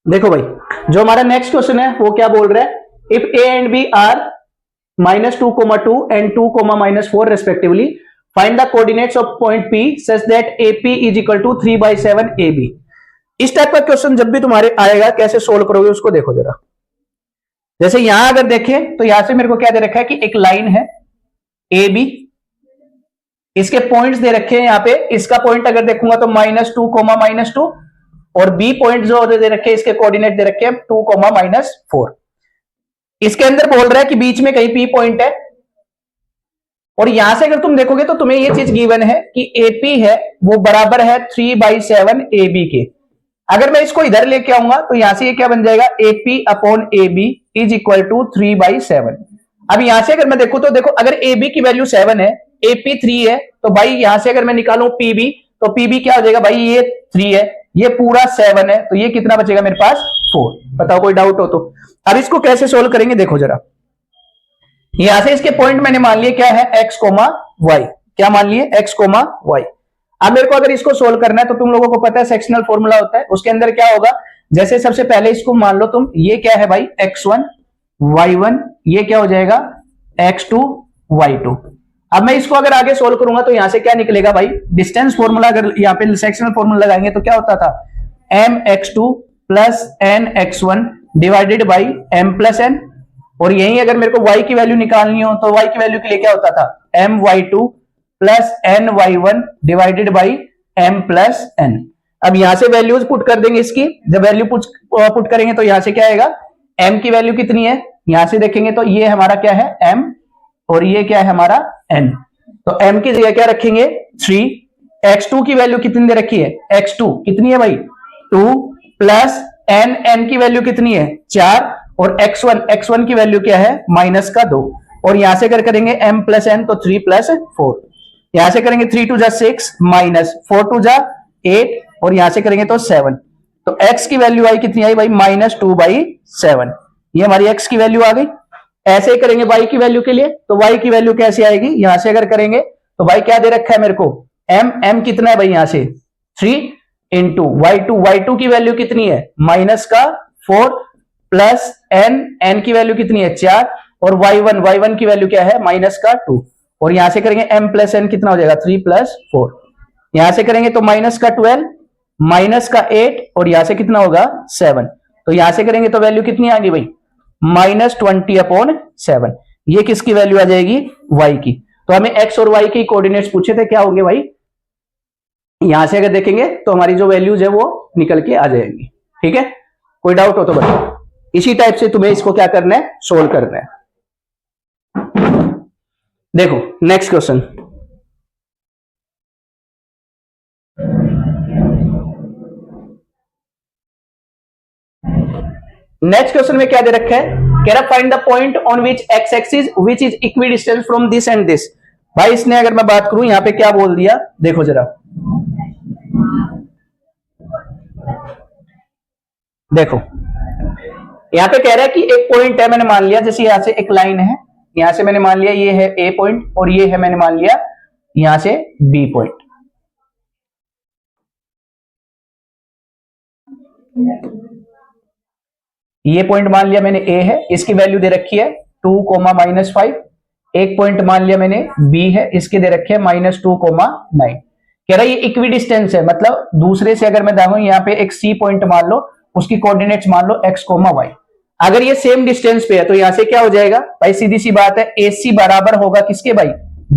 देखो भाई, जो हमारा नेक्स्ट क्वेश्चन है वो क्या बोल रहा है, if A and B are -2, 2 and 2, -4 respectively, find the coordinates of point P such that AP is equal to 3/7 AB। इस टाइप का क्वेश्चन जब भी तुम्हारे आएगा, कैसे सोल्व करोगे उसको देखो जरा। जैसे यहां अगर देखें तो यहां से मेरे को क्या दे रखा है कि एक लाइन है AB, इसके पॉइंट्स दे रखे हैं यहां पे। इसका पॉइंट अगर देखूंगा तो -2, -2, और बी पॉइंट जो दे रखे हैं इसके कोऑर्डिनेट दे रखे हैं 2, -4। इसके अंदर बोल रहा है कि बीच में कहीं पी पॉइंट है, और यहां से अगर तुम देखोगे तो तुम्हें ये चीज गिवन है कि एपी है वो बराबर है 3/7 AB के। अगर मैं इसको इधर लेके आऊंगा तो यहां से ये क्या बन जाएगा, AP upon AB is equal to 3/7। अब यहां से अगर मैं देखूं तो देखो, अगर AB की वैल्यू 7 है, AP 3 है, तो भाई यहां से अगर मैं निकालूं PB, तो PB क्या हो जाएगा भाई, ये 3 है, ये पूरा 7 है, तो ये कितना बचेगा मेरे पास, 4। बताओ कोई डाउट हो तो। अब इसको कैसे सोल्व करेंगे देखो जरा। यहां से इसके पॉइंट मैंने मान लिए क्या है, x, y। क्या मान लिए, x, y। अब मेरे को अगर इसको सोल्व करना है तो तुम लोगों को पता है सेक्शनल फॉर्मूला होता है, उसके अंदर क्या होगा, जैसे सबसे पहले इसको मान लो तुम, ये क्या है भाई x1 y1, ये क्या हो जाएगा x2 y2। अब मैं इसको अगर आगे सोल्व करूंगा तो यहां से क्या निकलेगा भाई, डिस्टेंस फॉर्मूला अगर यहाँ पे सेक्शनल फॉर्मूला लगाएंगे तो क्या होता था, mx2 plus nx1 divided by m plus n। और यही अगर मेरे को y की वैल्यू निकालनी हो तो y की वैल्यू के लिए क्या होता था, my2 plus ny1 divided by m plus n। अब यहां से वैल्यूज पुट कर देंगे इसकी, जब वैल्यू पुट करेंगे तो यहां से क्या आएगा, m की वैल्यू कितनी है, यहां से देखेंगे तो ये हमारा क्या है m, और ये क्या है हमारा n। तो m की जगह क्या रखेंगे 3, x2 की वैल्यू कितनी दे रखी है, x2 कितनी है भाई 2, प्लस n की वैल्यू कितनी है 4, और x1 की वैल्यू क्या है -2। और यहां से अगर करेंगे m प्लस n तो 3 + 4, यहां से करेंगे 3 × 6 -4 × 8, और यहां से करेंगे तो 7। तो x की वैल्यू आई कितनी आई भाई -2/7, ये हमारी x की वैल्यू आ गई। ऐसे ही करेंगे y की वैल्यू के लिए, तो y की वैल्यू कैसे आएगी, यहां से अगर करेंगे तो y क्या दे रखा है मेरे को, m कितना है भाई यहां से 3 इंटू y2 की वैल्यू कितनी है -4, प्लस n की वैल्यू कितनी है 4, और y1 की वैल्यू क्या है -2। और यहां से करेंगे m प्लस n कितना हो जाएगा 3 + 4, यहां से करेंगे तो -12, -8, और यहां से कितना होगा 7। तो यहां से करेंगे तो वैल्यू कितनी आ गई भाई -20/7। ये किसकी वैल्यू आ जाएगी, y की। तो हमें x और y के कोऑर्डिनेट्स पूछे थे, क्या होंगे भाई, यहां से अगर देखेंगे तो हमारी जो वैल्यूज है वो निकल के आ जाएंगी। ठीक है, कोई डाउट हो तो बताओ। इसी टाइप से तुम्हें इसको क्या करना है, सोल्व करना है। देखो नेक्स्ट क्वेश्चन, नेक्स्ट क्वेश्चन में क्या दे रखा है, कह रहा find the point on which x axis which is equidistance from this and this. भाई इसने अगर मैं बात करूं यहां पे क्या बोल दिया, देखो जरा, देखो यहां पे कह रहा है कि एक पॉइंट है, मैंने मान लिया जैसे यहां से एक लाइन है, यहां से मैंने मान लिया ये है A पॉइंट, और ये है मैंने मान लिया यहां से B पॉइंट। ये पॉइंट मान लिया मैंने A है, इसकी वैल्यू दे रखी है 2, -5। एक पॉइंट मान लिया मैंने B है, इसके दे रखे है -2, 9। कह रहा है ये इक्विडिस्टेंस है, मतलब दूसरे से अगर मैं देखूं यहाँ पे एक C पॉइंट मान लो, उसकी कोऑर्डिनेट्स मान लो x, y। अगर ये सेम डिस्टेंस पे है तो यहां से क्या हो जाएगा भाई, सीधी सी बात है AC बराबर होगा किसके भाई,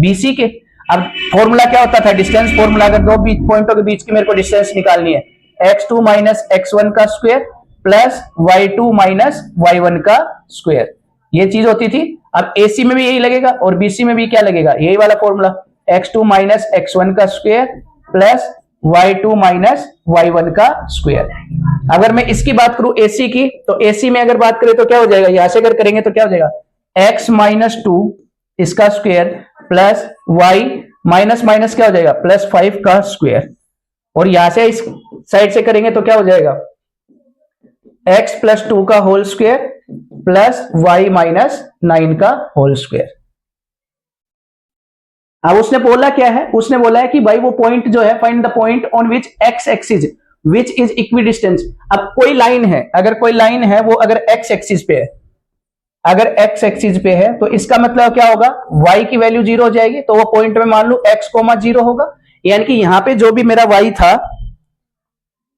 BC के। अब फॉर्मूला क्या होता था, डिस्टेंस फॉर्मूला, अगर दो पॉइंटों के बीच की मेरे को डिस्टेंस निकालनी है, x2 - x1 का स्क्वायर प्लस y2 - y1 का स्क्वायर, ये चीज होती थी। अब AC में भी यही लगेगा और BC में भी क्या लगेगा, यही वाला फॉर्मूला, x2 - x1 का स्क्वायर प्लस y2 - y1 का स्क्वायर। अगर मैं इसकी बात करूं AC की, तो AC में अगर बात करें तो क्या हो जाएगा, यहां से अगर करेंगे तो क्या हो जाएगा x - 2 इसका स्क्वायर प्लस y माइनस क्या हो जाएगा +5 का स्क्वायर, और यहां से इस साइड से करेंगे तो क्या हो जाएगा x + 2 का होल स्क्वायर प्लस y - 9 का होल स्क्वायर। अब उसने बोला क्या है, उसने बोला है कि भाई वो पॉइंट जो है, find the point on which x axis which is equidistance. अब कोई लाइन है, अगर कोई लाइन है वो अगर एक्स एक्सिस पे है, अगर एक्स एक्सिस पे है तो इसका मतलब क्या होगा, y की वैल्यू 0 हो जाएगी, तो वो पॉइंट में मान लो x, 0 होगा, यानी कि यहां पे जो भी मेरा y था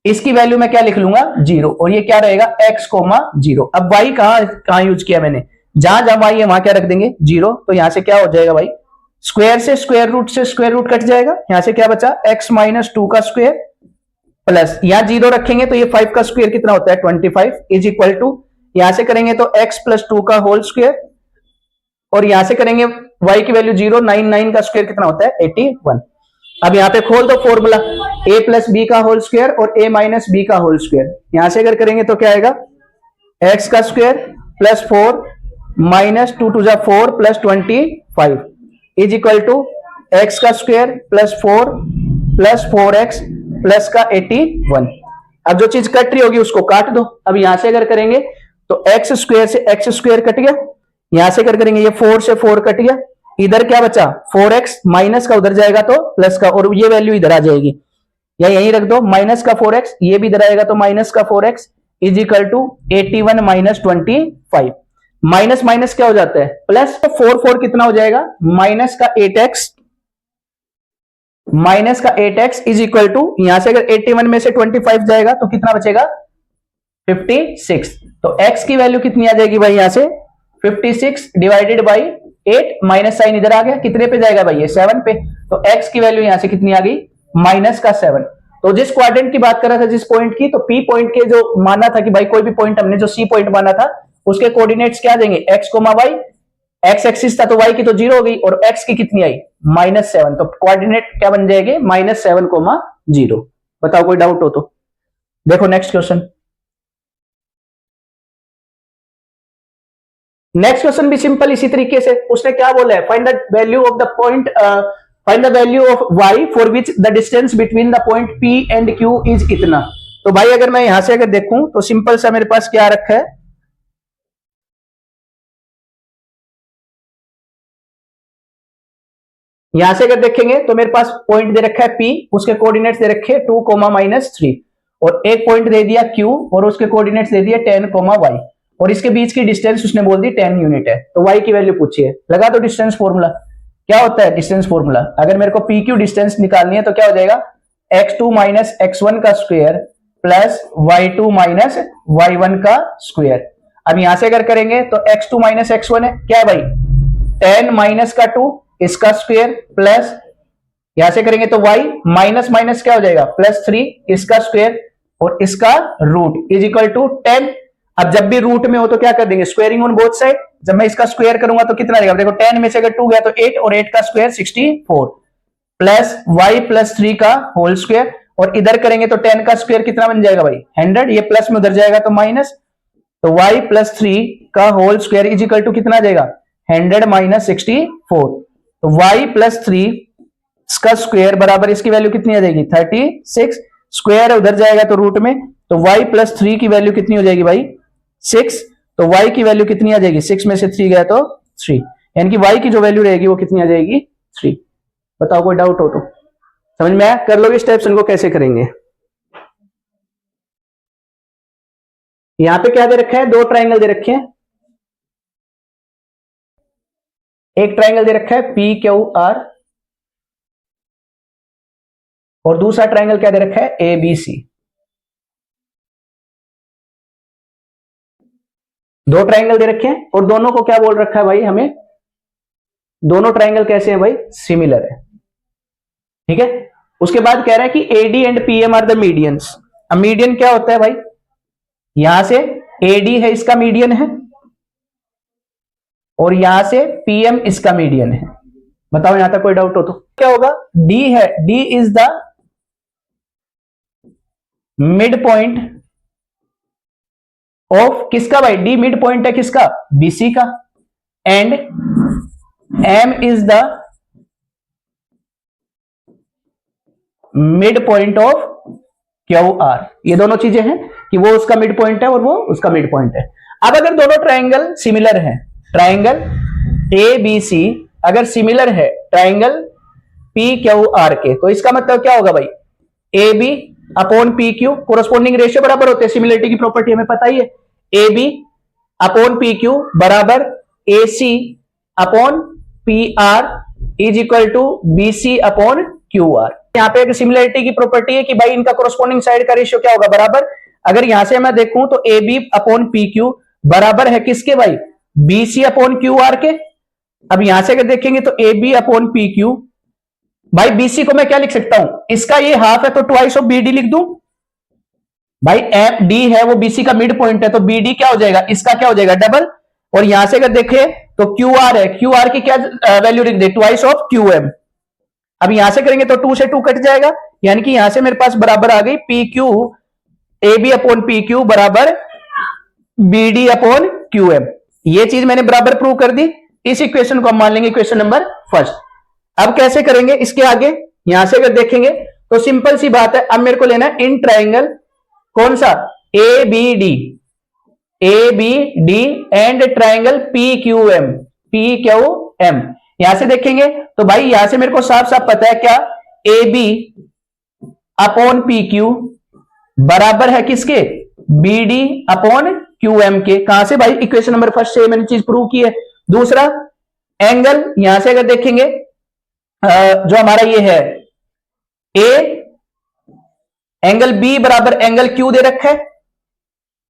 इसकी वैल्यू मैं क्या लिख लूंगा 0, और ये क्या रहेगा x, 0। अब y कहां यूज किया मैंने, जहां जहां y है वहां क्या रख देंगे 0, तो यहां से क्या हो जाएगा भाई, स्क्वायर से स्क्वायर रूट कट जाएगा, यहां से क्या बचा x -2 का स्क्वायर प्लस यहां 0 रखेंगे तो ये 5 का स्क्वायर कितना होता है 25 इज इक्वल टू, यहां से करेंगे तो x + 2 का होल स्क्वायर, और यहां से करेंगे y की वैल्यू 0, 9 का स्क्वायर कितना होता है 81। अब यहां पे खोल दो फॉर्मूला, a + b का होल स्क्वायर और a - b का होल स्क्वायर, यहां से अगर करेंगे तो क्या आएगा x का square plus 4 - 2 × 4 + 25 is equal to x का स्क्वायर प्लस 4 + 4x प्लस का 81। अब जो चीज कट रही होगी उसको काट दो। अब यहां से अगर करेंगे तो x स्क्वायर से x स्क्वायर कट गया, यहां से अगर करेंगे ये 4 से 4 कट गया, इधर क्या बचा 4x, माइनस का उधर जाएगा तो प्लस का, और ये वैल्यू इधर आ जाएगी, या यहीं रख दो माइनस का 4x, ये भी इधर आएगा तो माइनस का 4x is equal to 81 - 25। Minus minus क्या हो जाता है प्लस, तो 4 कितना हो जाएगा माइनस का 8x इज इक्वल टू, यहां से अगर 81 में से 25 जाएगा तो कितना बचेगा 56। तो x की वैल्यू कितनी आ जाएगी भाई, यहां से 56 डिवाइडेड बाई 8, माइनस साइन इधर आ गया, कितने पे जाएगा भाई ये 7 पे, तो x की वैल्यू यहां से कितनी आ गई -7। तो जिस क्वाड्रेंट की बात कर रहा था जिस पॉइंट की, तो P पॉइंट के जो माना था कि भाई कोई भी पॉइंट हमने जो C पॉइंट माना था उसके कोऑर्डिनेट्स क्या देंगे x, y, x एक्सिस था तो y की तो 0 हो गई और x की कितनी आई -7, तो कोऑर्डिनेट क्या बन जाएंगे -7, 0। बताओ कोई डाउट हो तो। देखो नेक्स्ट क्वेश्चन, नेक्स्ट क्वेश्चन भी सिंपल इसी तरीके से, उसने क्या बोला है, find the value of the point, find the value of y for which the distance between the point P and Q is इतना। तो भाई अगर मैं यहां से अगर देखूं तो सिंपल सा मेरे पास क्या रखा है, यहां से अगर देखेंगे तो मेरे पास पॉइंट दे रखा है P, उसके कोऑर्डिनेट्स दे रखे 2, -3, और एक पॉइंट दे दिया Q और उसके कोऑर्डिनेट्स दे दिए 10, y, और इसके बीच की डिस्टेंस उसने बोल दी 10 यूनिट है, तो y की वैल्यू पूछिए, लगा दो डिस्टेंस फॉर्मूला। क्या होता है डिस्टेंस फॉर्मूला, अगर मेरे को PQ डिस्टेंस निकालनी है तो क्या हो जाएगा x2 - x1 का स्क्वायर प्लस y2 - y1 का स्क्वायर। अब यहां से अगर करेंगे तो x2 - x1 है क्या है भाई 10 - का 2 इसका स्क्वायर प्लस, यहां से करेंगे तो y माइनस माइनस क्या हो जाएगा +3 इसका स्क्वायर और इसका रूट इज इक्वल टू 10। अब जब भी रूट में हो तो क्या कर देंगे स्क्वायरिंग ऑन बोथ साइड, जब मैं इसका स्क्वायर करूंगा तो कितना आएगा, देखो 10 में से अगर 2 गया तो 8 और 8 का स्क्वायर 64 प्लस y +3 का होल स्क्वायर, और इधर करेंगे तो 10 का स्क्वायर कितना बन जाएगा भाई 100, ये प्लस में उधर जाएगा तो माइनस, तो y +3 का whole square is equal to कितना आ जाएगा 100 - 64, तो y +3 इसका स्क्वायर बराबर इसकी वैल्यू कितनी आ जाएगी 36, स्क्वायर उधर जाएगा तो रूट में, तो y +3 की वैल्यू कितनी हो जाएगी भाई 6, तो y की वैल्यू कितनी आ जाएगी 6 में से 3 गया तो 3, यानी कि y की जो वैल्यू रहेगी वो कितनी आ जाएगी 3। बताओ कोई डाउट हो तो, समझ में आया, कर लोगे स्टेप्स, इनको कैसे करेंगे। यहां पे क्या दे रखा है, 2 ट्राइंगल दे रखे हैं, एक ट्राइंगल दे रखा है PQR और दूसरा ट्राइंगल क्या दे रखा है ABC। 2 ट्राइंगल दे रखे हैं और दोनों को क्या बोल रखा है भाई हमें, दोनों ट्राइंगल कैसे हैं भाई सिमिलर है, ठीक है। उसके बाद कह रहा है कि AD and PM are the medians. अब मीडियन क्या होता है भाई, यहां से AD है इसका मीडियन है और यहां से PM इसका मीडियन है। बताओ यहां तक कोई डाउट हो तो क्या होगा, D है, D is the mid point of किसका भाई, D मिड पॉइंट है किसका BC का, and M is the mid point of QR। ये दोनों चीजें हैं कि वो उसका मिड पॉइंट है और वो उसका मिड पॉइंट है। अब अगर दोनों ट्राइंगल सिमिलर हैं, ट्राइंगल ABC अगर सिमिलर है ट्राइंगल PQR के, तो इसका मतलब क्या होगा भाई AB upon P Q, corresponding ratio बराबर होते हैं, सिमिलरिटी की प्रॉपर्टी हमें पता ही है, A B upon P Q बराबर A C upon P R is equal to B C upon Q R. यहां पे एक सिमिलरिटी की प्रॉपर्टी है कि भाई इनका कोरोस्पोंडिंग साइड का रेशियो क्या होगा, बराबर, अगर यहां से मैं देखूं तो A B upon P Q बराबर है किसके भाई, B C upon Q R के। अब यहां से अगर देखेंगे तो A B upon P Q, भाई बीसी को मैं क्या लिख सकता हूं, इसका ये हाफ है तो ट्वाइस ऑफ बी डी लिख दूं, भाई एफ डी है वो बीसी का मिड पॉइंट है तो बी डी क्या हो जाएगा, इसका क्या हो जाएगा डबल, और यहां से अगर देखें तो क्यू आर है, क्यू आर की क्या वैल्यू लिख दे, ट्वाइस ऑफ क्यू एम। अब यहां से करेंगे तो 2 से 2 कट जाएगा, यानी कि यहां से मेरे पास बराबर आ गई P Q A B upon P Q बराबर B D upon Q M. ये चीज मैंने बराबर प्रूव कर दी। इस इक्वेशन को हम मान लेंगे इक्वेशन नंबर फर्स्ट। अब कैसे करेंगे इसके आगे, यहां से अगर देखेंगे तो सिंपल सी बात है, अब मेरे को लेना है इन ट्राइंगल कौन सा, A B D, A B D and triangle P Q M, P Q M. यहां से देखेंगे तो भाई यहां से मेरे को साफ साफ पता है क्या, A B upon P Q बराबर है किसके, B D upon Q M के। कहां से भाई, इक्वेशन नंबर फर्स्ट से मैंने चीज प्रूव की है। दूसरा एंगल, यहां से अगर देखेंगे जो हमारा ये है ए, एंगल बी बराबर एंगल क्यू दे रखा है।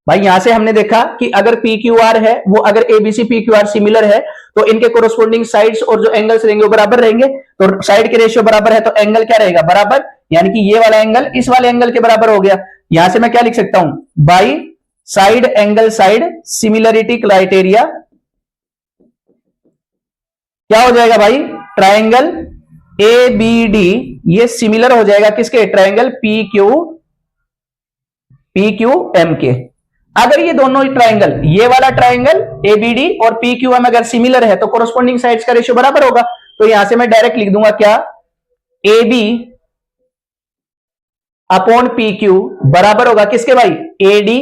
भाई यहां से हमने देखा कि अगर पी क्यू आर है वो अगर ABC P Q R similar है तो इनके कोरोस्पोंडिंग साइड्स और जो एंगल्स रहेंगे वो बराबर रहेंगे, तो साइड के रेशियो बराबर है तो एंगल क्या रहेगा, बराबर, यानी कि ये वाला एंगल इस वाले एंगल के बराबर हो गया। यहां से मैं क्या लिख सकता हूं, by side angle side similarity criteria क्या हो जाएगा भाई, ट्राइंगल ए बी डी ये सिमिलर हो जाएगा किसके, ट्राइंगल पी क्यू एम के। अगर ये दोनों ट्राइंगल, ये वाला ट्राइंगल ए बी डी और पी क्यू एम अगर सिमिलर है तो कोरोस्पोंडिंग साइड्स का रेशियो बराबर होगा, तो यहां से मैं डायरेक्ट लिख दूंगा क्या, A B upon P Q बराबर होगा किसके भाई, A D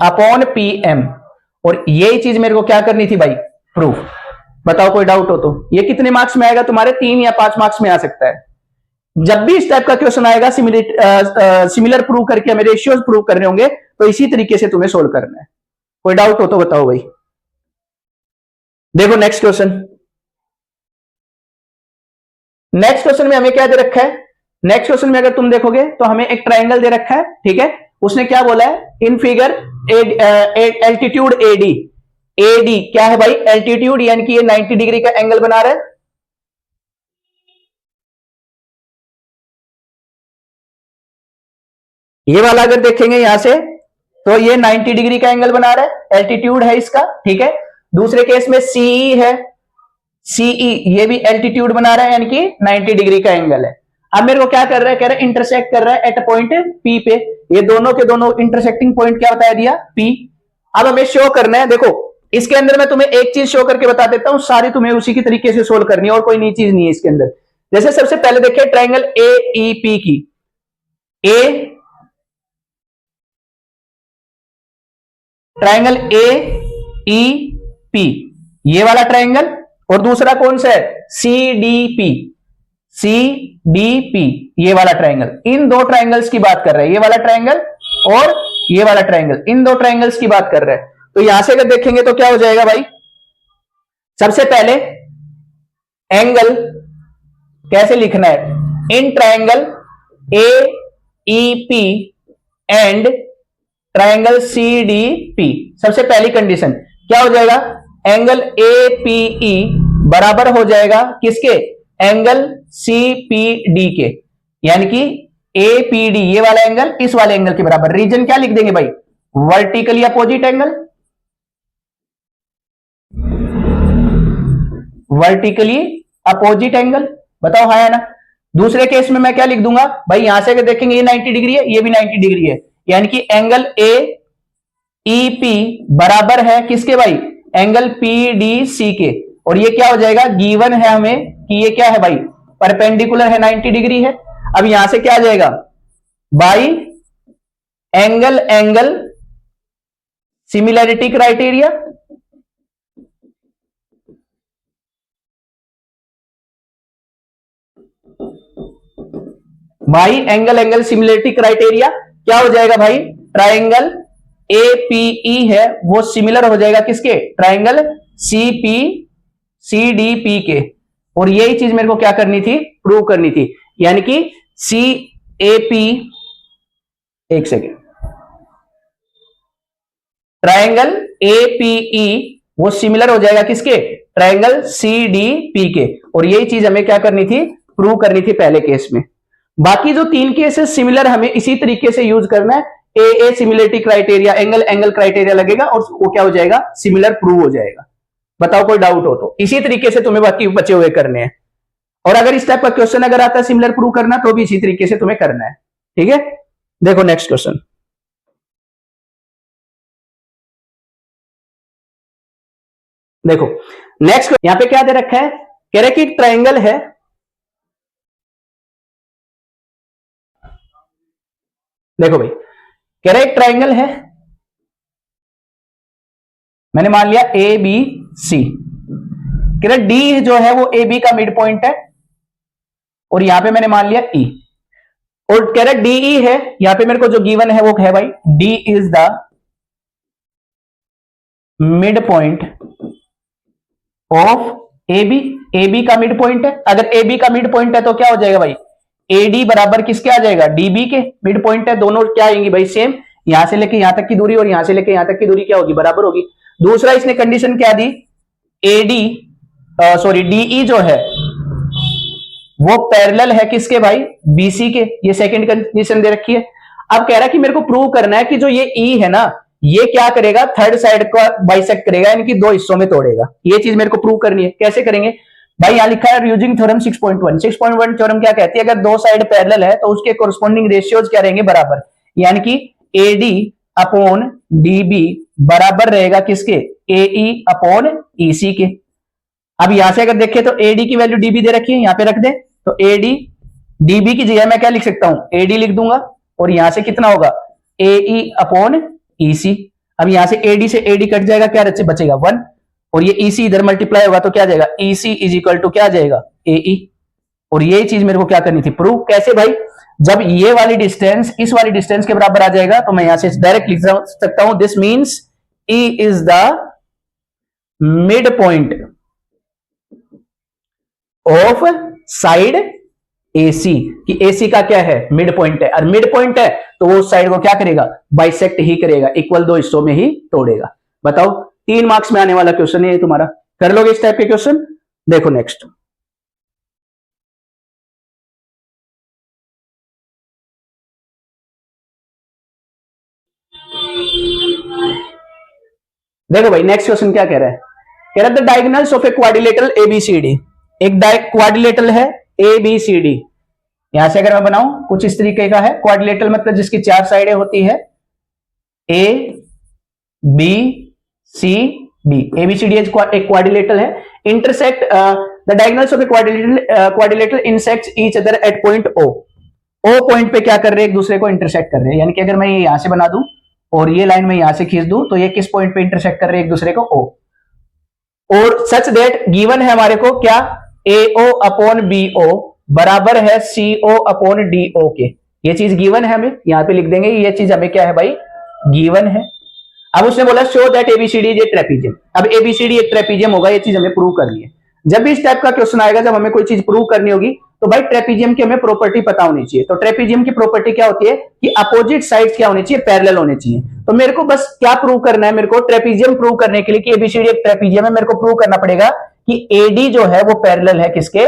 upon P M. और यही चीज मेरे को क्या करनी थी भाई, प्रूफ। बताओ कोई डाउट हो तो, ये कितने मार्क्स में आएगा तुम्हारे, 3 या 5 मार्क्स में आ सकता है। जब भी इस टाइप का क्वेश्चन आएगा सिमिलर प्रूव करके हमें रेशियोज प्रूव करने होंगे तो इसी तरीके से तुम्हें सोल्व करना है। कोई डाउट हो तो बताओ भाई। देखो नेक्स्ट क्वेश्चन, नेक्स्ट क्वेश्चन में हमें क्या दे रखा है, नेक्स्ट क्वेश्चन में अगर तुम देखोगे तो हमें एक ट्राइंगल दे रखा है, ठीक है, उसने क्या बोला है, in figure altitude AD, AD क्या है भाई, एल्टीट्यूड, यानी कि ये 90 डिग्री का एंगल बना रहा है। ये वाला अगर देखेंगे यहां से तो ये 90 डिग्री का एंगल बना रहा है, एल्टीट्यूड है इसका, ठीक है। दूसरे केस में सीई है, सीई ये भी एल्टीट्यूड बना रहा है, यानी कि 90 डिग्री का एंगल है। अब मेरे को क्या कर रहा है, कह रहा है इंटरसेक्ट कर रहा है एट पॉइंट पी पे, ये दोनों के दोनों इंटरसेक्टिंग पॉइंट क्या बता दिया, पी। अब हमें शो करना है, देखो इसके अंदर मैं तुम्हें एक चीज शो करके बता देता हूं, सारी तुम्हें उसी की तरीके से सोल्व करनी है और कोई नई चीज नहीं है इसके अंदर। जैसे सबसे पहले देखिए ट्राइंगल ए ई पी की, ए ट्राइंगल ए ई पी ये वाला ट्राइंगल, और दूसरा कौन सा है, C D P, C D P ये वाला ट्राइंगल। इन दो ट्राइंगल्स की बात कर रहे हैं, ये वाला ट्राइंगल और ये वाला ट्राइंगल, इन दो ट्राइंगल्स की बात कर रहे हैं। तो यहां से अगर देखेंगे तो क्या हो जाएगा भाई, सबसे पहले एंगल कैसे लिखना है, in triangle A E P and triangle C D P. सबसे पहली कंडीशन क्या हो जाएगा, एंगल ए पी ई बराबर हो जाएगा किसके, एंगल सी पी डी के, यानी कि ए पी डी ये वाला एंगल इस वाले एंगल के बराबर। रीजन क्या लिख देंगे भाई, vertically opposite angle, vertically opposite angle, बताओ हाँ या ना। दूसरे केस में मैं क्या लिख दूंगा भाई, यहां से अगर देखेंगे ये 90 डिग्री है, ये भी 90 डिग्री है, यानी कि एंगल ए ई पी बराबर है किसके भाई, एंगल पी डी सी के। और ये क्या हो जाएगा, गिवन है हमें कि ये क्या है भाई, परपेंडिकुलर है, 90 डिग्री है। अब यहां से क्या आ जाएगा, by angle angle similarity criteria, भाई एंगल एंगल सिमिलरिटी क्राइटेरिया क्या हो जाएगा भाई, ट्राइंगल एपीई है वो सिमिलर हो जाएगा किसके, ट्राइंगल सीपी सीडीपी के। और यही चीज मेरे को क्या करनी थी, प्रूव करनी थी, यानी कि सी ए पी, एक सेकेंड, ट्राइंगल एपीई वो सिमिलर हो जाएगा किसके, ट्राइंगल सीडीपी के। और यही चीज हमें क्या करनी थी, प्रूव करनी थी पहले केस में। बाकी जो 3 केसेस सिमिलर हमें इसी तरीके से यूज करना है, ए similarity criteria, angle angle criteria लगेगा और वो क्या हो जाएगा, सिमिलर प्रूव हो जाएगा। बताओ कोई डाउट हो तो, इसी तरीके से तुम्हें बाकी बचे हुए करने हैं। और अगर इस टाइप का क्वेश्चन अगर आता है सिमिलर प्रूव करना, तो भी इसी तरीके से तुम्हें करना है। ठीक है, देखो नेक्स्ट क्वेश्चन। देखो नेक्स्ट यहां पे क्या दे रखा है, कह रहे कि ट्राइंगल है, देखो भाई कह रहे एक ट्राइंगल है, मैंने मान लिया ए बी सी, कह रहे डी जो है वो ए बी का मिड पॉइंट है, और यहां पे मैंने मान लिया ई, और कह रहे डीई है, यहां पे मेरे को जो गिवन है वो है भाई D is the mid point of A B का मिड पॉइंट है। अगर ए बी का मिड पॉइंट है तो क्या हो जाएगा भाई, एडी बराबर किसके आ जाएगा, डीबी के। मिड पॉइंट है, दोनों क्या आएंगी भाई, सेम, यहां से लेके यहां तक की दूरी और यहां से लेके यहां तक की दूरी क्या होगी, बराबर होगी। दूसरा इसने कंडीशन क्या दी, एडी सॉरी डीई जो है वो पैरेलल है किसके भाई, बीसी के, ये सेकंड कंडीशन दे रखी है। अब कह रहा है कि मेरे को प्रूव करना है कि जो ये ई है ना, ये क्या करेगा, थर्ड साइड को बाइसेक्ट करेगा, यानी कि 2 हिस्सों में तोड़ेगा। ये चीज मेरे को प्रूव करनी है, कैसे करेंगे भाई, यहां लिखा है यूजिंग थ्योरम 6.1। 6.1 थ्योरम क्या कहती है, अगर 2 साइड पैरेलल है तो उसके कोरस्पॉन्डिंग रेशियोज क्या रहेंगे, बराबर, यानी कि एडी अपॉन डीबी बराबर रहेगा किसके, एई अपॉन ईसी के। अब यहां से अगर देखें तो एडी की वैल्यू डीबी दे रखी है, यहां पे रख दे, तो एडी डीबी की जगह मैं क्या लिख सकता हूं, एडी लिख दूंगा, और यहां से कितना होगा, एई अपॉन ईसी। अब यहां से एडी से एडी कट जाएगा, क्या बचेगा 1, और ये ईसी इधर मल्टीप्लाई होगा तो क्या जाएगा, ईसी इज इक्वल टू क्या जाएगा, एई। और ये चीज मेरे को क्या करनी थी, प्रूव। कैसे भाई, जब ये वाली डिस्टेंस इस वाली डिस्टेंस के बराबर आ जाएगा तो मैं यहां से डायरेक्ट लिख सकता हूं, this means E is the mid point of side AC, कि एसी का क्या है, मिड पॉइंट है, और मिड पॉइंट है तो वो साइड को क्या करेगा, बाइसेक्ट ही करेगा, इक्वल 2 हिस्सों में ही तोड़ेगा। बताओ 3 मार्क्स में आने वाला क्वेश्चन है ये तुम्हारा, कर लोगे इस टाइप के क्वेश्चन। देखो नेक्स्ट, देखो भाई नेक्स्ट क्वेश्चन क्या कह रहा है, कह रहा है the diagonals of a quadrilateral ABCD, एक क्वाड्रिलेटरल है एबीसीडी। यहां से अगर मैं बनाऊं कुछ इस तरीके का है, क्वाड्रिलेटरल मतलब जिसकी 4 साइडें होती है, A B C D, ABCD एक क्वाड्रिलेटरल है, intersect the diagonals of a quadrilateral intersects each other at point O. O point पे क्या कर रहे हैं, एक दूसरे को इंटरसेक्ट कर रहे हैं, यानी कि अगर मैं ये यहां से बना दूं और ये लाइन में यहां से खींच दूं तो ये किस पॉइंट पे इंटरसेक्ट कर रहे हैं एक दूसरे को, ओ। और सच दैट गिवन है हमारे को क्या, AO अपॉन BO बराबर है CO अपॉन DO के। ये चीज गिवन है, हमें यहां पे लिख देंगे, ये चीज हमें क्या है भाई, गिवन है। अब उसने बोला show that ABCD is a trapezium. अब ABCD एक ट्रेपीजियम होगा, ये चीज हमें प्रूव करनी है। जब भी इस टाइप का क्वेश्चन आएगा, जब हमें कोई चीज प्रूव करनी होगी, तो भाई ट्रेपीजियम की हमें प्रॉपर्टी पता होनी चाहिए। तो ट्रेपीजियम की प्रॉपर्टी क्या होती है कि अपोजिट साइड्स क्या होनी चाहिए, पैरेलल होने चाहिए। तो मेरे को बस क्या प्रूव करना है, मेरे को ट्रेपीजियम प्रूव करने के लिए कि एबीसीडी एक ट्रेपीजियम है, मेरे को प्रूव करना पड़ेगा कि एडी जो है वो पैरेलल है किसके,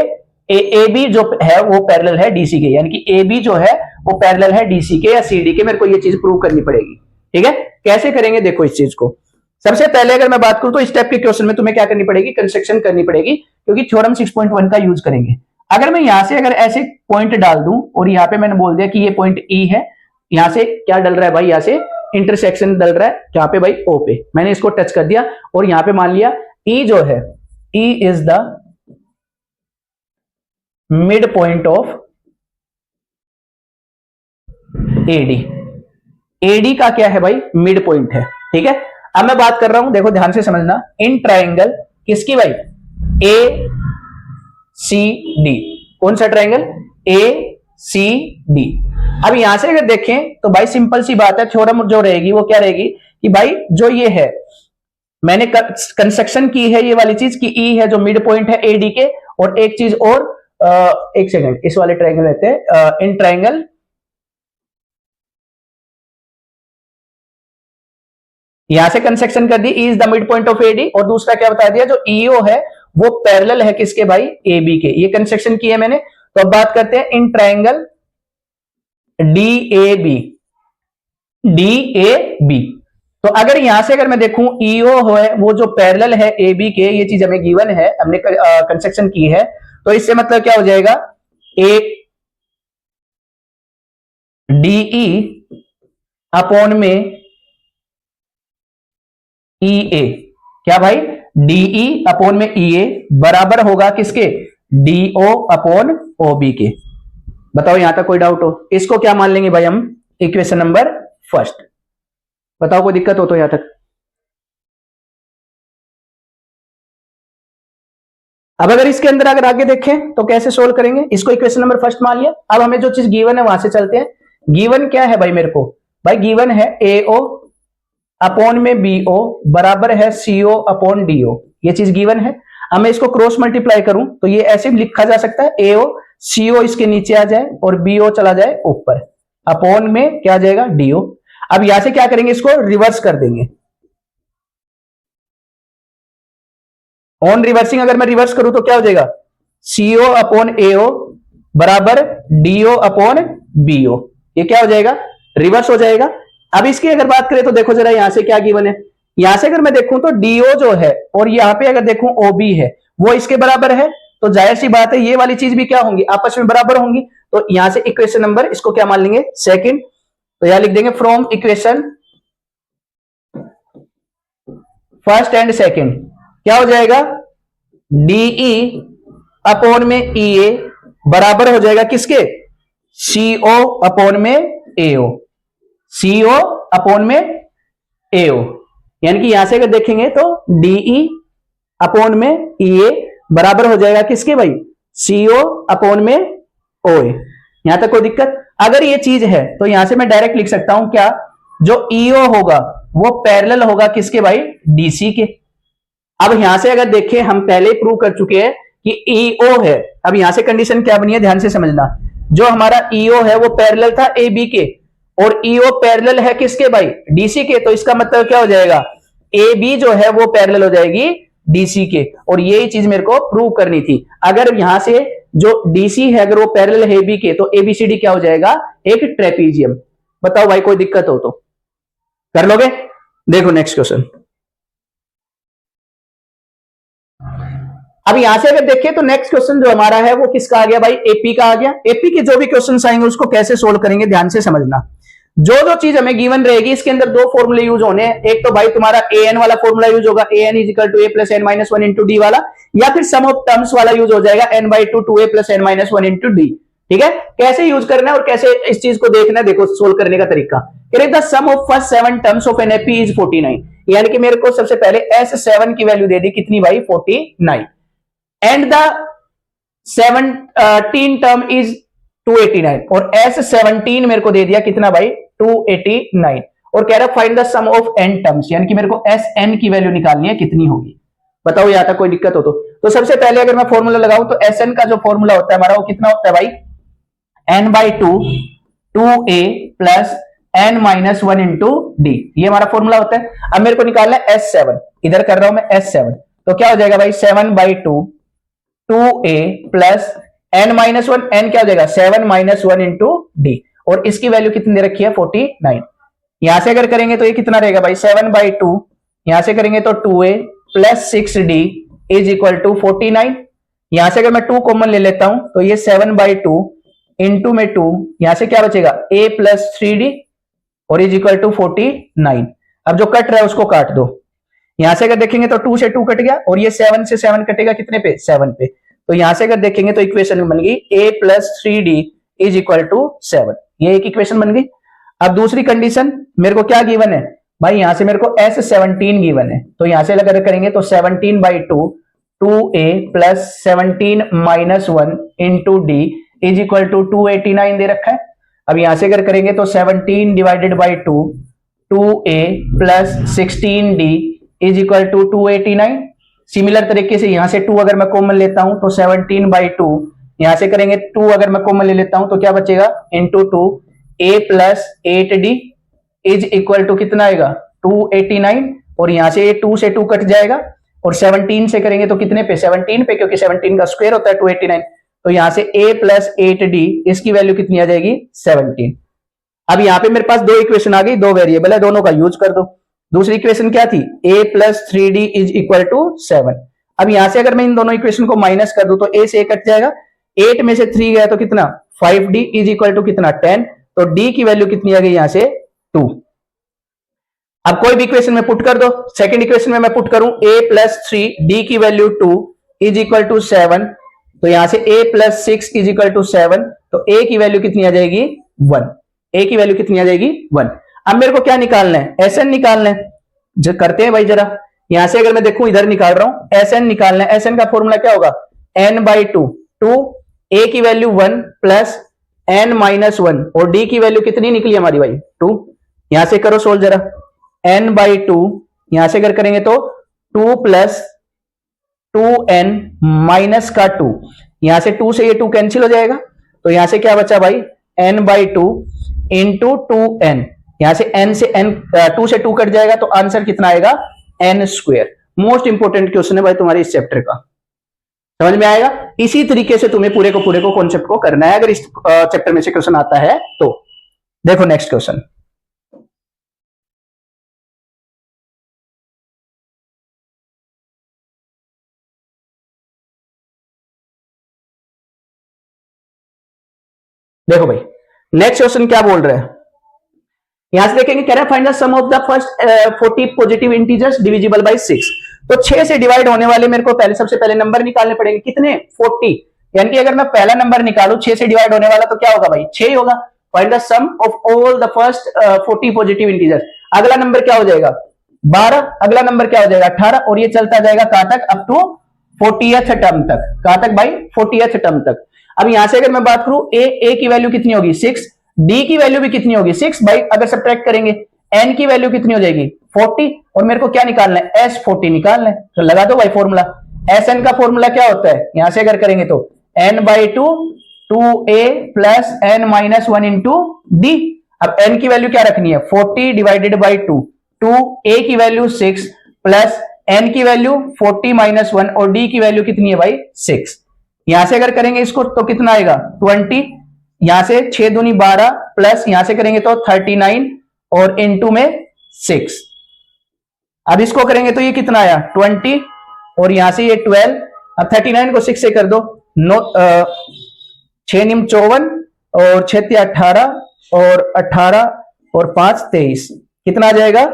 AB जो है वो पैरेलल है डीसी के, यानी कि AB जो है वो पैरेलल है डीसी के या सीडी के। मेरे को ये चीज प्रूव करनी पड़ेगी। ठीक है, कैसे करेंगे देखो इस चीज को। सबसे पहले अगर मैं बात करूं तो इस टाइप के क्वेश्चन में तुम्हें क्या करनी पड़ेगी, कंस्ट्रक्शन करनी पड़ेगी, क्योंकि थ्योरम 6.1 का यूज करेंगे। अगर मैं यहां से अगर ऐसे पॉइंट डाल दूं और यहां पे मैंने बोल दिया कि ये पॉइंट ई है, यहां से क्या डल रहा है भाई, यहां से इंटरसेक्शन डल रहा है जहां पे भाई ओ पे, मैंने इसको टच कर दिया और यहां पे मान लिया ई जो है, E is the mid point of AD. AD का क्या है भाई, मिड पॉइंट है। ठीक है, अब मैं बात कर रहा हूं, देखो ध्यान से समझना, इन ट्राइंगल किसकी भाई, ए सी डी, कौन सा ट्राइंगल, ए सी डी। अब यहां से अगर देखें तो भाई सिंपल सी बात है, थ्योरम जो रहेगी वो क्या रहेगी कि भाई जो ये है मैंने कंस्ट्रक्शन की है ये वाली चीज कि ई है जो मिड पॉइंट है एडी के, और एक चीज और एक सेकंड इस वाले ट्रायंगल लेते हैं, इन ट्रायंगल यहां से कंस्ट्रक्शन कर दी, E is the mid point of AD, और दूसरा क्या बता दिया जो ईओ है वो पैरेलल है किसके भाई, ए बी के। ये कंस्ट्रक्शन की है मैंने। तो अब बात करते हैं in triangle D A B, D A B. तो अगर यहां से अगर मैं देखूं ईओ है वो जो पैरेलल है ए बी के, ये चीज हमें गिवन है, हमने कंस्ट्रक्शन की है, तो इससे मतलब क्या हो जाएगा ए डीई अपॉन में ई ए, क्या भाई डीई अपॉन में ई ए बराबर होगा किसके, डीओ अपॉन ओ बी के। बताओ यहां तक कोई डाउट हो? इसको क्या मान लेंगे भाई हम, इक्वेशन नंबर फर्स्ट। बताओ कोई दिक्कत हो तो यहां तक? अब अगर इसके अंदर अगर आगे देखें तो कैसे सोल्व करेंगे, इसको इक्वेशन नंबर फर्स्ट मान लिया। अब हमें जो चीज गिवन है वहां से चलते हैं। गिवन क्या है भाई मेरे को, भाई गिवन है एओ अपॉन में बीओ बराबर है सीओ अपॉन डीओ, ये चीज गिवन है। अब मैं इसको क्रॉस मल्टीप्लाई करूं तो ये ऐसे भी लिखा जा सकता है, एओ सीओ इसके नीचे आ जाए और बीओ चला जाए ऊपर, अपॉन में क्या आ जाएगा डीओ। अब यहां से क्या करेंगे, इसको रिवर्स कर देंगे। ऑन रिवर्सिंग अगर मैं रिवर्स करूं तो क्या हो जाएगा, सीओ अपॉन एओ बराबर डीओ अपॉन बीओ, ये क्या हो जाएगा, रिवर्स हो जाएगा। अब इसकी अगर बात करें तो देखो जरा यहां से क्या गिवन है, यहां से अगर मैं देखूं तो डीओ जो है और यहां पे अगर देखूं ओबी है वो इसके बराबर है, तो जाहिर सी बात है ये वाली चीज भी क्या होंगी, आपस में बराबर होंगी। तो यहां से इक्वेशन नंबर इसको क्या मान लेंगे, सेकंड। तो यहां लिख देंगे from equation first and second क्या हो जाएगा, डीई अपॉन में ई ए बराबर हो जाएगा किसके, सीओ अपॉन में एओ, सीओ अपॉन में एओ। यानी कि यहां से अगर देखेंगे तो डीई अपॉन में ई ए बराबर हो जाएगा किसके भाई, सीओ अपॉन में ओए। यहां तक कोई दिक्कत? अगर ये चीज है तो यहां से मैं डायरेक्ट लिख सकता हूं क्या, जो ईओ होगा वो पैरेलल होगा किसके भाई, डीसी के। अब यहां से अगर देखें हम पहले प्रूव कर चुके हैं कि ईओ है। अब यहां से कंडीशन क्या बनी है ध्यान से समझना, जो हमारा ईओ है वो पैरेलल था ए बी के, और ईओ पैरेलल है किसके भाई, डीसी के। तो इसका मतलब क्या हो जाएगा, ए बी जो है वो पैरेलल हो जाएगी डीसी के, और यही चीज मेरे को प्रूव करनी थी। अगर यहां से जो डीसी है अगर वो पैरेलल है ए बी के, तो एबीसीडी क्या हो जाएगा, एक ट्रेपीजियम। बताओ भाई कोई दिक्कत हो तो कर लोगे? देखो नेक्स्ट क्वेश्चन। अब यहां से अगर देखें तो नेक्स्ट क्वेश्चन जो हमारा है वो किसका आ गया भाई, एपी का आ गया। एपी के जो भी क्वेश्चन आएंगे उसको कैसे सोल्व करेंगे ध्यान से समझना। जो चीज हमें गिवन रहेगी इसके अंदर दो फॉर्मूले यूज होने हैं। एक तो भाई तुम्हारा ए एन वाला फॉर्मूला यूज होगा, A N is equal to A plus N minus one into D वाला, या फिर सम ऑफ टर्म्स वाला यूज हो जाएगा N by two A plus N minus one into D. ठीक है, कैसे यूज करना है और कैसे इस चीज को देखना है, देखो सोल्व करने का तरीका। The sum of first 7 terms of an AP is 49, यानी कि मेरे को सबसे पहले S7 की वैल्यू दे दी कितनी भाई, 49, एंड द 17 टर्म इज 289, और S17 मेरे को दे दिया कितना भाई, 289, और कह रहा find the sum of n terms, यानी कि मेरे को Sn की वैल्यू निकालनी है कितनी होगी। बताओ यहां तक कोई दिक्कत हो तो सबसे पहले अगर मैं फॉर्मूला लगाऊं तो Sn का जो फॉर्मूला होता है हमारा वो कितना होता है भाई, n by 2a plus n minus 1 into D, ये हमारा फॉर्मूला होता है। अब मेरे को निकालना है S7, इधर कर रहा हूं मैं S7, तो क्या हो जाएगा भाई 7 by 2a plus n minus 1, n क्या हो जाएगा 7 माइनस 1 इंटू डी, और इसकी वैल्यू कितनी दे रखी है 49। यहां से अगर करेंगे तो ये कितना रहेगा भाई 7 बाई 2, यहां से करेंगे तो 2a plus 6d is equal to 49। यहां से अगर मैं 2 कॉमन ले लेता हूं तो ये 7 बाई 2 इंटू में 2, यहां से क्या बचेगा a प्लस 3d और इज इक्वल टू 49। अब जो कट रहा है उसको काट दो, यहां से अगर देखेंगे तो 2 से 2 कट गया, और ये 7 से 7 कटेगा कितने पे, 7 पे। तो यहां से अगर देखेंगे तो इक्वेशन बन गई a plus 3d is equal to 7, ये एक इक्वेशन बन गई। अब दूसरी कंडीशन मेरे को क्या गिवन है भाई, यहां से मेरे को S17 गिवन है, तो यहां से अगर करेंगे तो 17 by 2 2a plus 17 minus 1 into d is equal to 289 दे रखा है। अब यहां से अगर करेंगे तो 17 divided by 2 2a plus 16d is equal to 289। Similar तरीके से यहां से 2 अगर मैं कॉमन लेता हूं तो 17 बाई 2, यहां से करेंगे 2 अगर मैं कॉमन ले लेता हूं तो क्या बचेगा, into 2 a plus 8d is equal to कितना आएगा 289, और यहां से 2 से 2 कट जाएगा, और 17 से करेंगे तो कितने पे 17 पे, क्योंकि 17 का स्क्वायर होता है 289, तो यहां से a प्लस 8d इसकी वैल्यू कितनी आ जाएगी 17। अब यहां पे मेरे पास दो इक्वेशन आ गई, दो वेरिएबल है, दोनों का यूज कर दो। दूसरी इक्वेशन क्या थी, a plus 3d is equal to 7। अब यहां से अगर मैं इन दोनों इक्वेशन को माइनस कर दूं तो a से a कट जाएगा, 8 में से 3 गया तो कितना 5d इज इक्वल टू कितना 10, तो d की वैल्यू कितनी आ गई यहां से 2। अब कोई भी इक्वेशन में पुट कर दो, सेकंड इक्वेशन में मैं पुट करूं a प्लस 3 d की वैल्यू 2 इज इक्वल टू 7, तो यहां से a plus 6 is equal to 7, तो a की वैल्यू कितनी आ जाएगी 1। a की वैल्यू कितनी आ जाएगी 1। अब मेरे को क्या निकालना है, SN निकालना है। जो करते हैं भाई जरा, यहां से अगर मैं देखूं इधर निकाल रहा हूं, SN निकालना है। SN का फॉर्मूला क्या होगा, n बाई 2, a की वैल्यू 1 प्लस n माइनस 1, और d की वैल्यू कितनी निकली हमारी भाई 2। यहां से करो सोल्व जरा, n बाई 2, यहां से अगर करेंगे तो 2 प्लस 2n माइनस का 2, यहां से 2 से ये 2 कैंसिल हो जाएगा, तो यहां से क्या बचा भाई n बाई 2 इंटू 2n, यहां से n से n 2 से 2 कट जाएगा, तो आंसर कितना आएगा n square. Most important question है भाई तुम्हारे इस चैप्टर का, समझ में आएगा। इसी तरीके से तुम्हें पूरे को कॉन्सेप्ट को करना है, अगर इस चैप्टर में से क्वेश्चन आता है तो। देखो नेक्स्ट क्वेश्चन, देखो भाई नेक्स्ट क्वेश्चन क्या बोल रहे हैं, यहां से देखेंगे कह रहे हैं find the sum of the first 40 positive integers divisible by 6। तो 6 से डिवाइड होने वाले मेरे को पहले सबसे पहले नंबर निकालने पड़ेंगे, कितने 40, यानी कि अगर मैं पहला नंबर निकालूं 6 से डिवाइड होने वाला तो क्या होगा भाई 6 ही होगा। Find the sum of all the first 40 positive integers. अगला नंबर क्या हो जाएगा 12, अगला नंबर क्या हो जाएगा 18, और ये चलता जाएगा कहां तक, अप टू 40th टर्म तक। कहां तक भाई 40th टर्म तक। अब यहां से अगर मैं बात करूं a की वैल्यू कितनी होगी 6, d की वैल्यू भी कितनी होगी 6, भाई अगर सब्ट्रैक्ट करेंगे n की वैल्यू कितनी हो जाएगी 40, और मेरे को क्या निकालना है S40 निकालना है, तो लगा दो भाई फॉर्मूला। Sn का फॉर्मूला क्या होता है, यहां से अगर करेंगे तो n by 2 2a plus n minus 1 into d. अब n की वैल्यू क्या रखनी है 40 डिवाइडेड बाई 2, 2a की वैल्यू 6 प्लस n की वैल्यू 40 माइनस 1, और d की वैल्यू कितनी है भाई 6। यहां से अगर करेंगे इसको तो कितना आएगा 20, यहां से 6 दूनी 12 प्लस यहां से करेंगे तो 39 और इनटू में 6। अब इसको करेंगे तो ये कितना आया 20, और यहां से ये 12। अब 39 को 6 से कर दो, 6 निम 54 और 6 18, और 18 और 5 23, कितना आ जाएगा।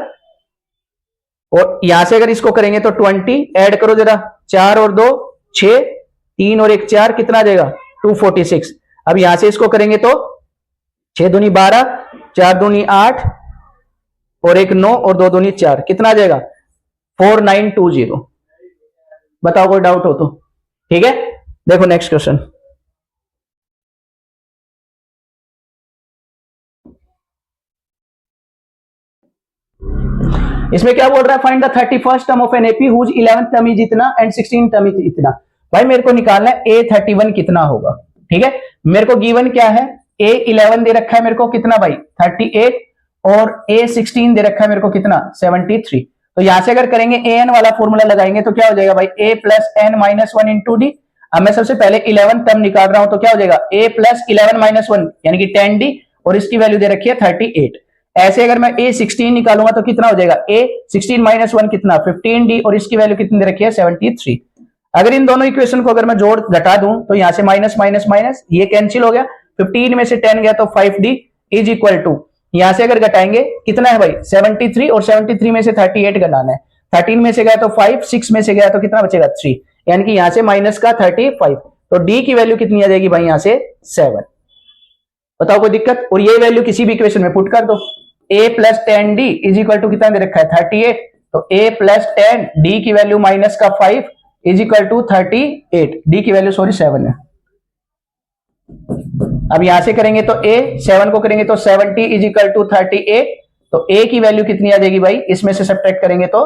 और यहां से अगर इसको करेंगे तो 20 ऐड करो जरा, 4 और 2 6, 3 और 1 4, कितना आ जाएगा 246। अब यहां से इसको करेंगे तो 6 दूनी 12, 4 दूनी 8 और 1 9 और 2 दूनी 4, कितना आ जाएगा 4920। बताओ कोई डाउट हो तो, ठीक है। देखो नेक्स्ट क्वेश्चन, इसमें क्या बोल रहा है find the 31st term of an AP whose 11th term is इतना एंड 16th टर्म इज इतना। भाई मेरे को निकालना है A31 कितना होगा, ठीक है। मेरे को गिवन क्या है A11 दे रखा है मेरे को कितना भाई 38, और A16 दे रखा है मेरे को कितना 73। तो यहां से अगर करेंगे an वाला फॉर्मूला लगाएंगे तो क्या हो जाएगा भाई a plus N minus 1 into d. अब मैं सबसे पहले 11 टर्म निकाल रहा हूं तो क्या हो जाएगा a प्लस 11 माइनस 1 यानी कि 10d, और इसकी वैल्यू दे रखी है 38। ऐसे अगर मैं A16 निकालूंगा तो कितना हो जाएगा A16 माइनस 1 कितना 15d, और इसकी वैल्यू कितनी दे रखी है 73। अगर इन दोनों इक्वेशन को अगर मैं जोड़ घटा दूं तो यहां से माइनस माइनस माइनस ये कैंसिल हो गया, 15 में से 10 गया तो 5d इज इक्वल टू, यहां से अगर घटाएंगे कितना है भाई 73, और 73 में से 38 घटाना है, 13 में से गया तो 5, 6 में से गया तो कितना बचेगा 3, यानी कि यहां से माइनस का 35। तो d की वैल्यू कितनी आ जाएगी भाई यहां से 7। बताओ कोई दिक्कत। और ये वैल्यू किसी भी इक्वेशन में पुट कर दो, a plus 10d is equal to कितना दे रखा है 38, तो a प्लस 10 d की वैल्यू माइनस का 5 इज इक्वल टू 38, d की वैल्यू सॉरी 7 है। अब यहां से करेंगे तो a, 7 को करेंगे तो 70 इज इक्वल टू 38। तो a की वैल्यू कितनी आ जाएगी भाई, इसमें से सब्ट्रैक्ट करेंगे तो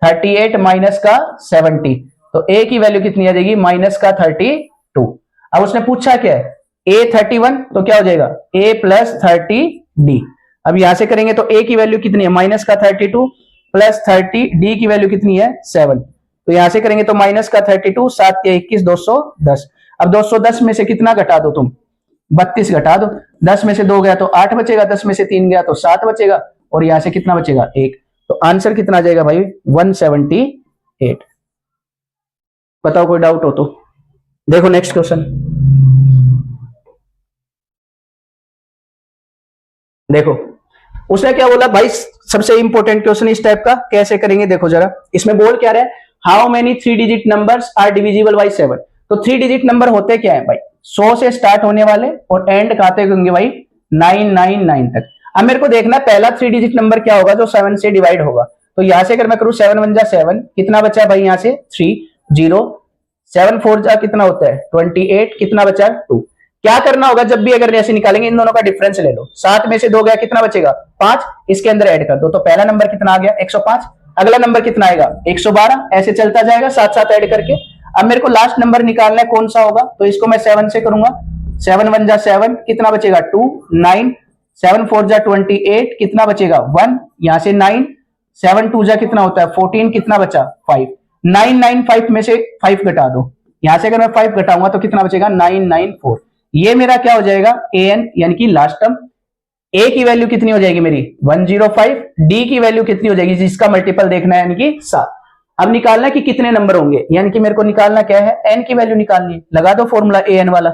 38 माइनस का 70, तो a की वैल्यू कितनी आ जाएगी, माइनस का 32। अब उसने पूछा क्या है, a 31, तो क्या हो जाएगा a प्लस 30d। अब यहां से करेंगे तो a की वैल्यू कितनी है, माइनस का 32 प्लस 30, d की वैल्यू कितनी है 7। तो यहां से करेंगे तो माइनस का 32, 7 के 21, 210। अब 210 में से कितना घटा दो तुम, 32 घटा दो, 10 में से 2 गया तो 8 बचेगा, 10 में से 3 गया तो 7 बचेगा, और यहां से कितना बचेगा 1। तो आंसर कितना आ जाएगा भाई, 178। बताओ कोई डाउट हो तो। देखो नेक्स्ट क्वेश्चन, देखो उसने क्या बोला भाई, सबसे इंपॉर्टेंट क्वेश्चन इस टाइप का कैसे करेंगे, देखो जरा इसमें बोल क्या रहा है, how many 3 digit numbers are divisible by 7। तो 3 डिजिट नंबर होते क्या है भाई, 100 से स्टार्ट होने वाले और एंड खाते होंगे भाई 999 तक। अब मेरे को देखना पहला 3 डिजिट नंबर क्या होगा जो 7 से डिवाइड होगा। तो यहां से अगर मैं करूं 7 1 जा 7, कितना बचा भाई यहां से 3 0, 7 4 जा कितना होता है 28, कितना बचा 2। क्या करना होगा, जब भी अगर ऐसे निकालेंगे इन दोनों का डिफरेंस ले लो, 7 में से 2 गया कितना बचेगा 5, इसके अंदर ऐड कर दो, तो पहला नंबर कितना आ गया 105, अगला नंबर कितना आएगा 112, ऐसे चलता जाएगा साथ साथ ऐड करके। अब मेरे को लास्ट नंबर निकालना है कौन सा होगा, तो इसको मैं 7 से करूंगा, 7 1 जा 7, कितना बचेगा 2 9, 7 4 जा 28, कितना बचेगा 1, यहां से 9, 7 2 जा कितना होता है 14, कितना बचा 5, 995 में से 5 घटा दो, यहां से अगर मैं 5 घटाऊंगा तो कितना बचेगा 994। ये मेरा क्या हो जाएगा an, यानी कि लास्ट टर्म। a की वैल्यू कितनी हो जाएगी मेरी 105, d की वैल्यू कितनी हो जाएगी, जिसका मल्टीपल देखना है यानी कि 7। अब निकालना कि कितने नंबर होंगे, यानी कि मेरे को निकालना क्या है, n की वैल्यू निकालनी है। लगा दो फॉर्मूला an वाला,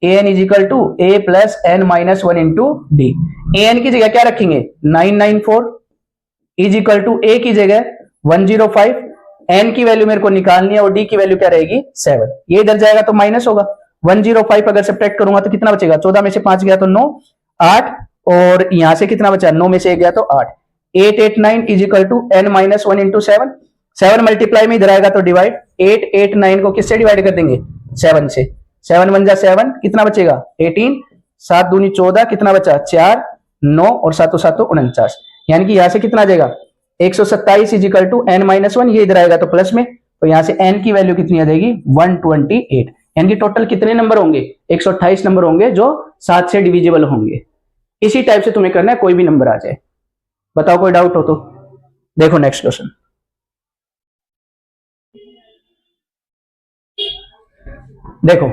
an is equal to a plus n minus 1 into d. an की जगह क्या रखेंगे 994 इज इक्वल टू a की जगह 105, n की वैल्यू मेरे को निकालनी है और d की वैल्यू क्या रहेगी 7। ये इधर जाएगा तो माइनस होगा, 105 अगर सब्ट्रैक्ट करूंगा तो कितना बचेगा, 14 में से 5 गया तो 9, 8, और यहां से कितना बचा 9 में से 1 गया तो 8, 889 is equal to n minus 1 into 7। 7 multiply में इधर आएगा तो डिवाइड, 889 को किससे डिवाइड कर देंगे 7 से, 7 1 जा 7, कितना बचेगा 18, 7 दूनी 14, कितना बचा 4, 9 और 7 7 49, यानी कि यहां से कितना आ जाएगा 127 is equal to n minus 1, ये इधर आएगा तो प्लस में, तो यहां से n की वैल्यू कितनी आ जाएगी 128। यानी कि टोटल कितने नंबर होंगे 128 नंबर होंगे जो 7 से डिविजिबल होंगे। इसी टाइप से तुम्हें करना है, कोई भी नंबर आ जाए। बताओ कोई डाउट हो तो। देखो नेक्स्ट क्वेश्चन, देखो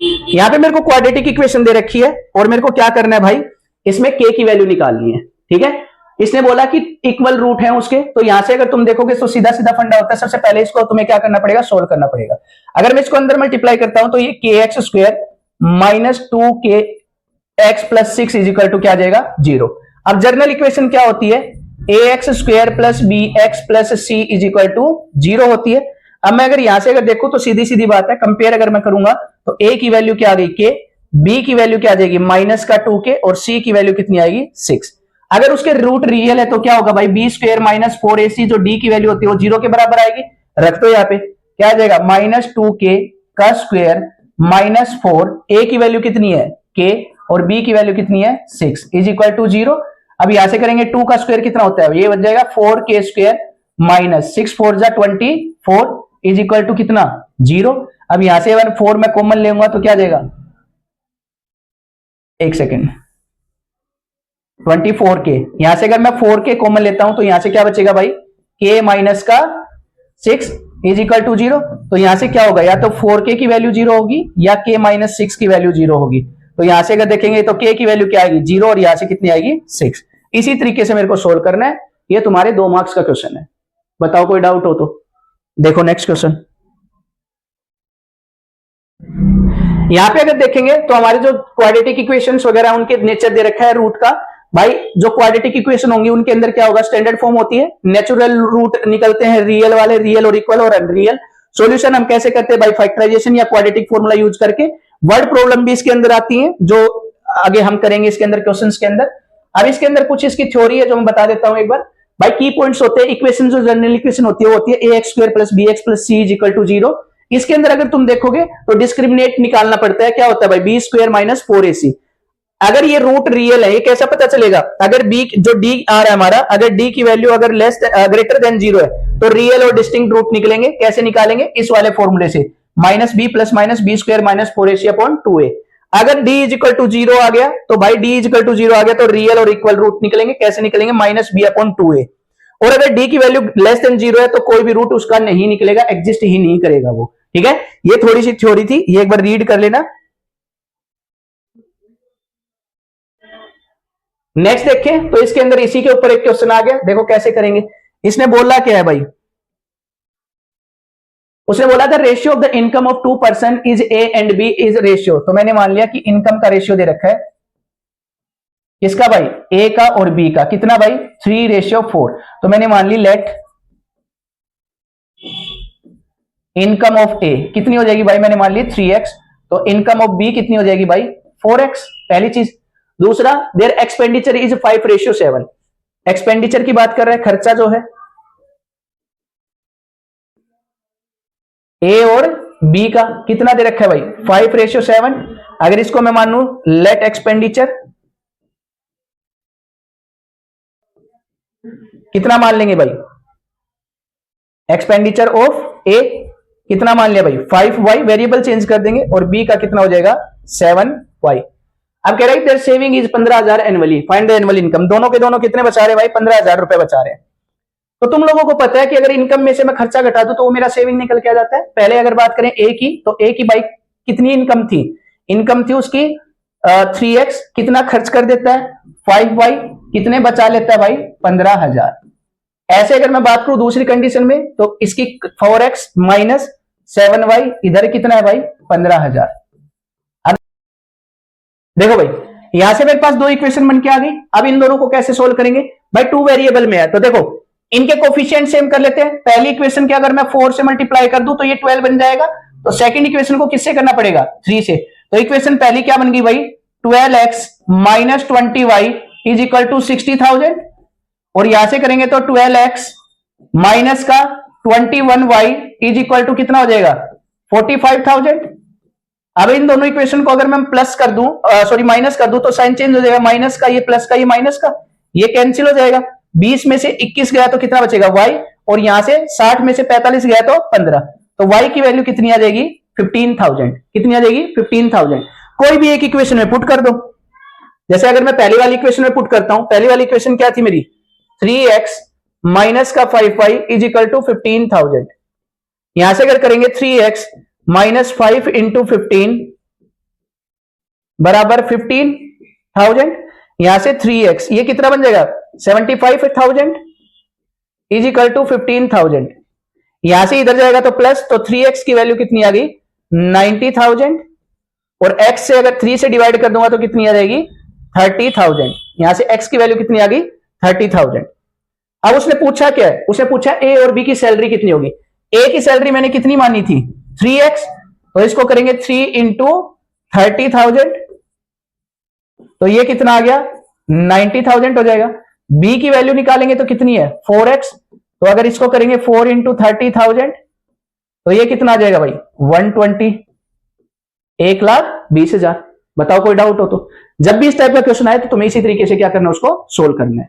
यहां पे मेरे को क्वाड्रेटिक इक्वेशन दे रखी है और मेरे को क्या करना है भाई, इसमें k की वैल्यू निकालनी है। ठीक है, इसने बोला कि इक्वल रूट है उसके, तो यहां से अगर तुम देखोगे तो सीधा सीधा फंडा होता है, सबसे पहले इसको तुम्हें क्या करना पड़ेगा सोल्व करना पड़ेगा। अगर मैं इसको अंदर मल्टीप्लाई करता हूं तो ये kx square minus 2kx plus 6 is equal to क्या आ जाएगा 0। अब जर्नल इक्वेशन क्या होती है, ax square plus bx plus c is equal to 0 होती है। अब मैं अगर यहां से अगर देखूं तो सीधी सीधी बात है, कंपेयर अगर मैं करूंगा तो a की वैल्यू क्या आ गई k, b की वैल्यू क्या आ जाएगी माइनस का 2k, और c की वैल्यू कितनी आएगी 6। अगर उसके रूट रियल है तो क्या होगा भाई, बी स्क्वायर माइनस 4ac, जो डी की वैल्यू होती है वो 0 के बराबर आएगी। रख दो यहाँ पे, क्या आ जाएगा माइनस 2k का स्क्वायर माइनस 4, a की वैल्यू कितनी है k और b की वैल्यू कितनी है 6 इज इक्वल टू 0। अब यहां से करेंगे 2 का स्क्वायर कितना होता है, ये बन जाएगा 4k स्क्वायर माइनस 6 4 जा 24 इज इक्वल टू कितना 0। अब यहां से अगर 4 में कॉमन लेऊंगा तो क्या जाएगा, एक सेकेंड, 24k, यहां से अगर मैं 4k कॉमन लेता हूं तो यहां से क्या बचेगा भाई k माइनस का 6 इज इक्वल टू 0। तो यहां से क्या होगा, या तो 4k की वैल्यू 0 होगी या k माइनस 6 की वैल्यू 0 होगी। तो यहां से अगर देखेंगे तो k की वैल्यू क्या आएगी 0 और यहां से कितनी आएगी 6। इसी तरीके से मेरे को सोल्व करना है, ये तुम्हारे 2 मार्क्स का क्वेश्चन है। बताओ कोई डाउट हो तो। देखो नेक्स्ट क्वेश्चन, यहां पे अगर देखेंगे तो हमारे जो क्वाड्रेटिक इक्वेशंस वगैरह उनके नेचर दे रखा है रूट का। भाई जो क्वाड्रेटिक इक्वेशन होंगी उनके अंदर क्या होगा, स्टैंडर्ड फॉर्म होती है, नेचुरल रूट निकलते हैं रियल वाले, रियल और इक्वल और अनरियल। सॉल्यूशन हम कैसे करते हैं भाई, फैक्टराइजेशन या क्वाड्रेटिक फॉर्मूला यूज करके। वर्ड प्रॉब्लम भी इसके अंदर आती है जो आगे हम करेंगे इसके अंदर क्वेश्चंस के अंदर। अब इसके अंदर कुछ इसकी थ्योरी है जो मैं बता देता हूं एक बार। भाई की पॉइंट्स होते हैं, इक्वेशन जो जनरल इक्वेशन होती है वो होती है ax square plus bx plus c is equal to 0। इसके अंदर अगर तुम देखोगे तो डिस्क्रिमिनेट निकालना पड़ता है, क्या होता है भाई, बी स्क्वायर माइनस 4ac। अगर ये रूट रियल है, ये कैसा पता चलेगा, अगर बी जो डी आ रहा है हमारा, अगर डी की वैल्यू अगर लेस ग्रेटर देन 0 है तो रियल और डिस्टिंक्ट रूट निकलेंगे। कैसे निकालेंगे, इस वाले फॉर्मूले से, minus b plus minus b square minus 4ac upon 2a। अगर d इज इक्वल टू 0 आ गया तो भाई d इज इक्वल टू 0 आ गया तो रियल और इक्वल रूट निकलेंगे। कैसे निकलेंगे, माइनस बी अपॉन 2a। और अगर d की वैल्यू लेस देन 0 है तो कोई भी रूट उसका नहीं निकलेगा, एग्जिस्ट ही नहीं करेगा वो। ठीक है, ये थोड़ी सी थ्योरी थी, ये एक बार रीड कर लेना। नेक्स्ट देखें तो इसके अंदर इसी के ऊपर एक क्वेश्चन आ गया, देखो कैसे करेंगे। इसने बोला क्या है भाई, उसने बोला था ratio of the income of 2 person is a and b is ratio. तो मैंने मान लिया कि इनकम का रेशियो दे रखा है, किसका भाई, ए का और बी का, कितना भाई, 3:4। तो मैंने मान ली लेट इनकम ऑफ ए कितनी हो जाएगी भाई, मैंने मान ली 3x। तो इनकम ऑफ बी कितनी हो जाएगी भाई, 4x, पहली चीज। दूसरा, देयर एक्सपेंडिचर इज 5:7। एक्सपेंडिचर की बात कर रहे हैं, खर्चा जो है ए और बी का, कितना दे रखा है भाई, 5:7। अगर इसको मैं मानू लेट एक्सपेंडिचर, कितना मान लेंगे भाई, एक्सपेंडिचर ऑफ ए कितना मान लिया भाई, 5y, वेरिएबल चेंज कर देंगे, और बी का कितना हो जाएगा, 7y। अब कह रहा है saving is 15,000 annually, find the annual income. दोनों के दोनों कितने बचा रहे भाई, 15,000 रुपए बचा रहे हैं। तो तुम लोगों को पता है कि अगर इनकम में से मैं खर्चा घटा दूं तो वो मेरा सेविंग निकल के आ जाता है। पहले अगर बात करें ए की, तो ए की भाई कितनी इनकम थी, इनकम थी उसकी 3x, कितना खर्च कर देता है 5y, कितने बचा लेता है भाई, 15,000। ऐसे अगर मैं बात करूं दूसरी कंडीशन में तो इसकी 4x माइनस 7y, इधर कितना है भाई, 15,000। देखो भाई यहां से मेरे पास दो इक्वेशन बन के आ गई। अब इन दोनों को कैसे सोल्व करेंगे भाई, 2 वेरिएबल में है तो देखो इनके कोफिशिएंट सेम कर लेते हैं। पहली इक्वेशन के अगर मैं 4 से मल्टीप्लाई कर दूं तो ये 12 बन जाएगा। तो सेकंड इक्वेशन को किससे करना पड़ेगा, 3 से। तो इक्वेशन पहली क्या बन गई भाई, 12x minus 20y is equal to 60,000। और यहां से करेंगे तो 12x माइनस का 21y इज इक्वल टू कितना हो जाएगा, 45,000। अब इन दोनों इक्वेशन को अगर मैं प्लस कर दूं, सॉरी माइनस कर दूं, तो साइन चेंज हो जाएगा, माइनस का ये प्लस का ये माइनस का, ये कैंसिल हो जाएगा। 20 में से 21 गया तो कितना बचेगा y, और यहां से 60 में से 45 गया तो 15। तो y की वैल्यू कितनी आ जाएगी, 15,000। कितनी आ जाएगी, 15,000। कोई भी एक इक्वेशन में पुट कर दो। जैसे अगर मैं पहली वाली इक्वेशन में पुट करता हूं, पहली वाली इक्वेशन क्या थी मेरी, 3x माइनस का 5y इज इक्वल टू 15,000। यहां से अगर करेंगे 3x माइनस 5 इंटू 15 बराबर 15,000। यहां से 3x ये कितना बन जाएगा, 75,000 इज इक्वल टू 15,000। यहां से इधर जाएगा तो प्लस, तो 3x की वैल्यू कितनी आ गई, 90,000। और x से अगर 3 से डिवाइड कर दूंगा तो कितनी आ जाएगी, 30,000। यहां से x की वैल्यू कितनी आ गई, 30,000। अब उसने पूछा क्या है, उसने पूछा a और b की सैलरी कितनी होगी। a की सैलरी मैंने कितनी मानी थी, 3x। तो इसको करेंगे 3 इंटू 30,000, तो ये कितना आ गया, 90,000 हो जाएगा। b की वैल्यू निकालेंगे तो कितनी है, 4x। तो अगर इसको करेंगे 4 इंटू 30,000 तो ये कितना आ जाएगा भाई, 120, 1,20,000। बताओ कोई डाउट हो तो। जब भी इस टाइप का क्वेश्चन आए तो तुम्हें इसी तरीके से क्या करना है, उसको सोल्व करना है।